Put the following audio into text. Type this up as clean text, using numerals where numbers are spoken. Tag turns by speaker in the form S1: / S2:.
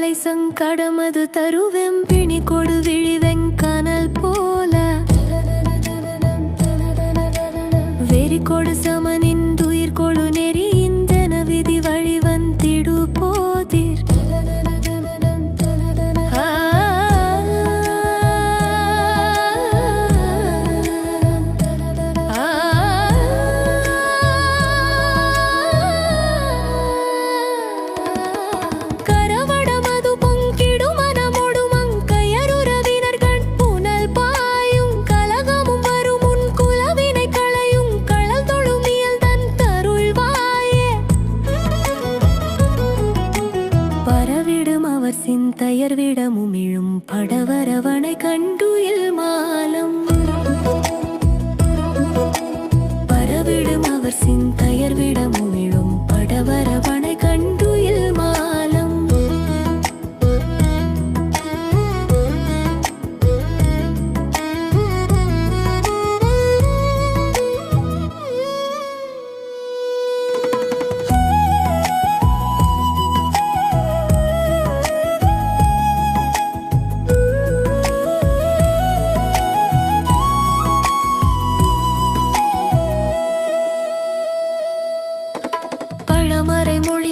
S1: கவலை சங்கடமது தருவெம் பிணி கொடு விழிவெங்கனல் போல வெறி கொடு சமனிந்துயிர் கொழு நெறி இந்தன விதி வழி வந்திடு போதிர் அவர் சிந்தையர் விடமுமிழும் படவரவனை கண்டுயில் மாலம் பரவிடும் அவர் சிந்தையர் விடமுமிழும் படவரவனை கண்டுயில் மாலம் பழமறை மொழி